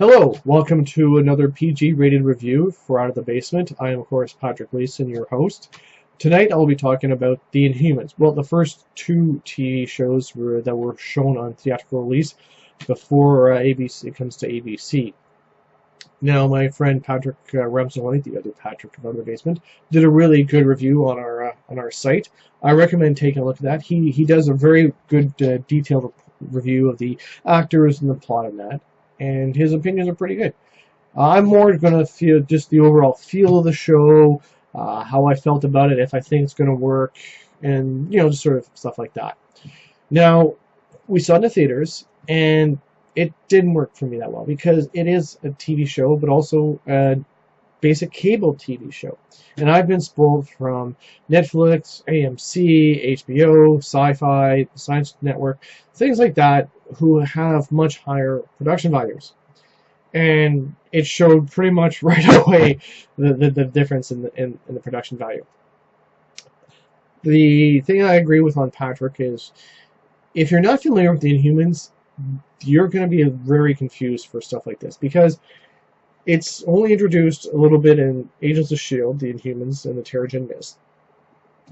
Hello, welcome to another PG rated review for Out of the Basement. I am, of course, Patrick Leeson, your host. Tonight I'll be talking about the Inhumans. Well, the first two TV shows that were shown on theatrical release before ABC comes to ABC. Now, my friend Patrick Ramsey, the other Patrick of Out of the Basement, did a really good review on our site. I recommend taking a look at that. He does a very good detailed review of the actors and the plot in that, and his opinions are pretty good. I'm more going to feel just the overall feel of the show, how I felt about it, if I think it's going to work, and just sort of stuff like that. Now, we saw it in the theaters, and it didn't work for me that well because it is a TV show, but also a basic cable TV show. And I've been spoiled from Netflix, AMC, HBO, Sci-Fi, Science Network, things like that, who have much higher production values. And it showed pretty much right away the difference in the production value. The thing I agree with on Patrick is, if you're not familiar with the Inhumans, you're going to be very confused for stuff like this, because it's only introduced a little bit in Agents of S.H.I.E.L.D., the Inhumans, and the Terrigen Mist,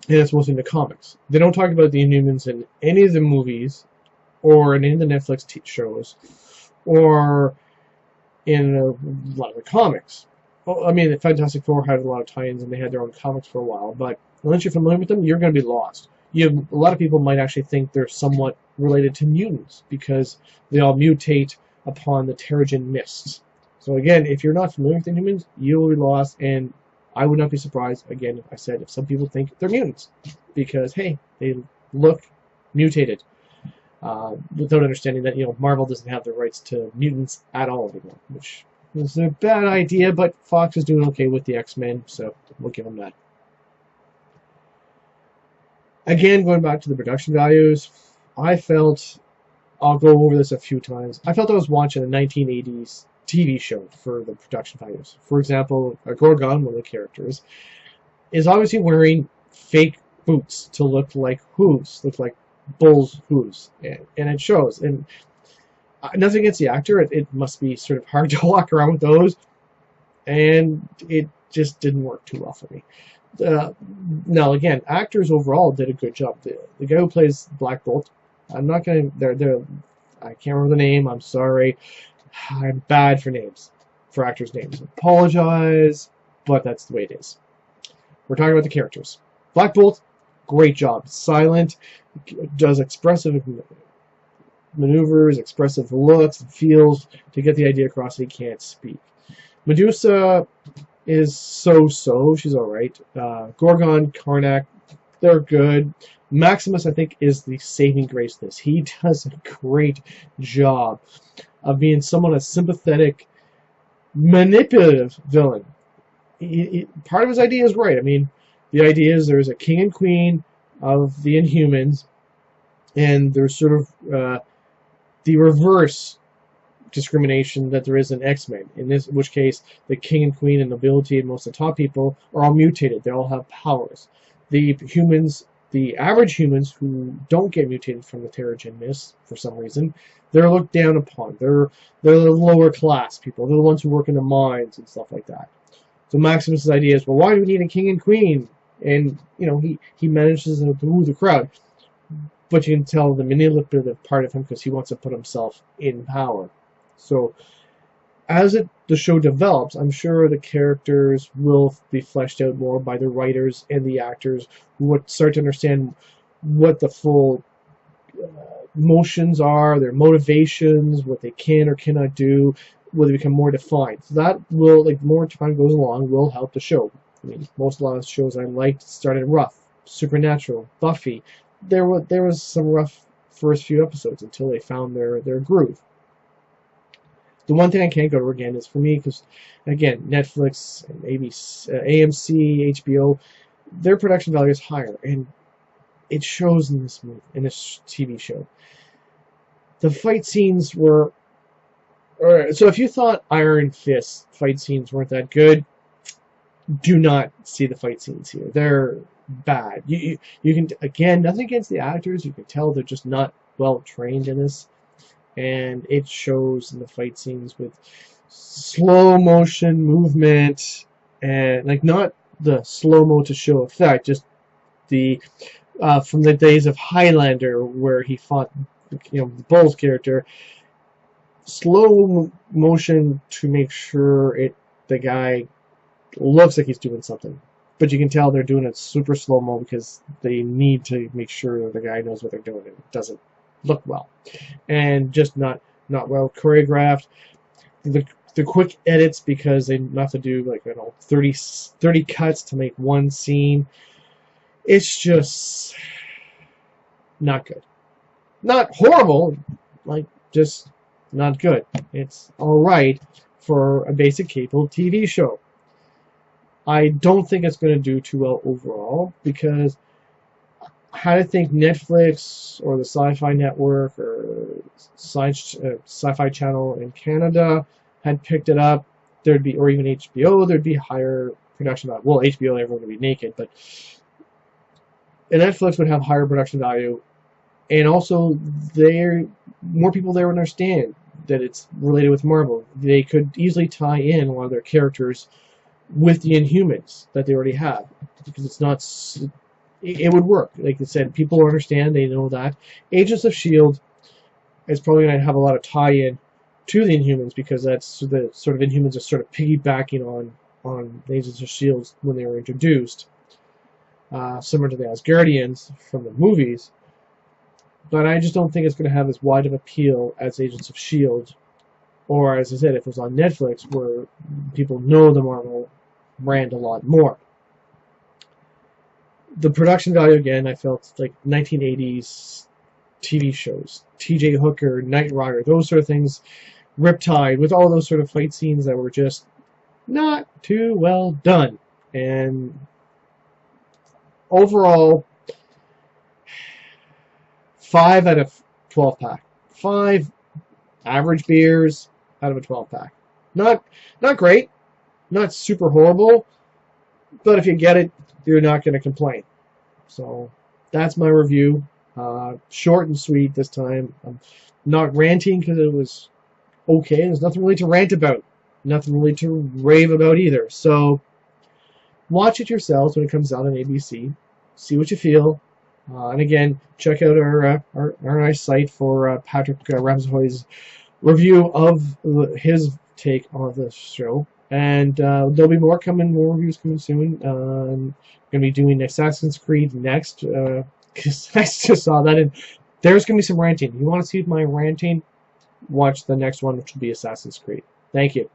and it's mostly in the comics. They don't talk about the Inhumans in any of the movies, or in any of the Netflix shows, or in a lot of the comics. Well, I mean, the Fantastic Four had a lot of tie-ins, and they had their own comics for a while, but unless you're familiar with them, you're going to be lost. A lot of people might actually think they're somewhat related to mutants because they all mutate upon the Terrigen Mists. So again, if you're not familiar with Inhumans, you will be lost, and I would not be surprised, again, if I said if some people think they're mutants, because, hey, they look mutated, without understanding that, Marvel doesn't have the rights to mutants at all anymore, which is a bad idea, but Fox is doing okay with the X-Men, so we'll give them that. Again, going back to the production values, I felt, I'll go over this a few times, I felt I was watching a 1980s TV show for the production values. For example, Gorgon, one of the characters, is obviously wearing fake boots to look like hooves, look like bull's hooves, and it shows. And nothing against the actor, it must be sort of hard to walk around with those, and it just didn't work too well for me. Now, again, actors overall did a good job. The guy who plays Black Bolt, I'm not going to, I can't remember the name, I'm sorry. I'm bad for names, for actors' names. I apologize, but that's the way it is. We're talking about the characters. Black Bolt, great job. Silent, does expressive maneuvers, expressive looks, and feels to get the idea across that he can't speak. Medusa is so-so. She's alright. Gorgon, Karnak, they're good. Maximus, I think, is the saving grace of this. He does a great job of being somewhat a sympathetic, manipulative villain. Part of his idea is right. I mean, the idea is there's a king and queen of the Inhumans, and there's sort of the reverse discrimination that there is in X-Men, in which case the king and queen and nobility and most of the top people are all mutated. They all have powers. The humans, the average humans who don't get mutated from the Terrigen Mist for some reason, they're looked down upon. They're the lower class people. They're the ones who work in the mines and stuff like that. So Maximus' idea is, well, why do we need a king and queen? And he manages to move the crowd, but you can tell the manipulative part of him because he wants to put himself in power. So as the show develops, I'm sure the characters will be fleshed out more by the writers and the actors, who would start to understand what the full motions are, their motivations, what they can or cannot do, will they become more defined. So that will, like, more time goes along, will help the show. I mean, a lot of shows I liked started rough. Supernatural, Buffy, there was some rough first few episodes until they found their groove. The one thing I can't go to again is, for me, because, again, Netflix, ABC, AMC, HBO, their production value is higher, and it shows in this movie, in this TV show. The fight scenes were... Alright, so if you thought Iron Fist fight scenes weren't that good, do not see the fight scenes here. They're bad. You can, again, nothing against the actors, you can tell they're just not well trained in this. And it shows in the fight scenes with slow motion movement, and like not the slow mo to show effect, just the from the days of Highlander where he fought, the Bull's character. Slow motion to make sure the guy looks like he's doing something, but you can tell they're doing it super slow mo because they need to make sure that the guy knows what they're doing. It doesn't look well, and just not well choreographed. The quick edits because they have to do like 30 cuts to make one scene. It's just not good. Not horrible, like just not good. It's alright for a basic cable TV show. I don't think it's going to do too well overall because I think Netflix or the Sci-Fi Network or Sci-Fi Channel in Canada had picked it up, there'd be, or even HBO, there'd be higher production value. Well, HBO, everyone would be naked, but Netflix would have higher production value, and also more people there would understand that it's related with Marvel. They could easily tie in one of their characters with the Inhumans that they already have, because it's not. It would work. Like I said, people understand. They know that Agents of S.H.I.E.L.D. is probably going to have a lot of tie-in to the Inhumans because that's the sort of Inhumans are sort of piggybacking on the Agents of S.H.I.E.L.D. when they were introduced, similar to the Asgardians from the movies. But I just don't think it's going to have as wide of appeal as Agents of S.H.I.E.L.D. Or, as I said, if it was on Netflix, where people know the Marvel brand a lot more. The production value, again, I felt like 1980s TV shows. T.J. Hooker, Knight Rider, those sort of things. Riptide, with all those sort of fight scenes that were just not too well done. And overall, 5 out of 12 pack. 5 average beers out of a 12 pack. Not great, not super horrible, but if you get it, you're not going to complain. So that's my review. Short and sweet this time. I'm not ranting because it was okay. There's nothing really to rant about. Nothing really to rave about either. So watch it yourselves when it comes out on ABC. See what you feel. And again, check out our nice site for Patrick Ramshoy's review of his take on this show. And there'll be more reviews coming soon. I'm going to be doing Assassin's Creed next, because I just saw that, and there's going to be some ranting. If you want to see my ranting, watch the next one, which will be Assassin's Creed. Thank you.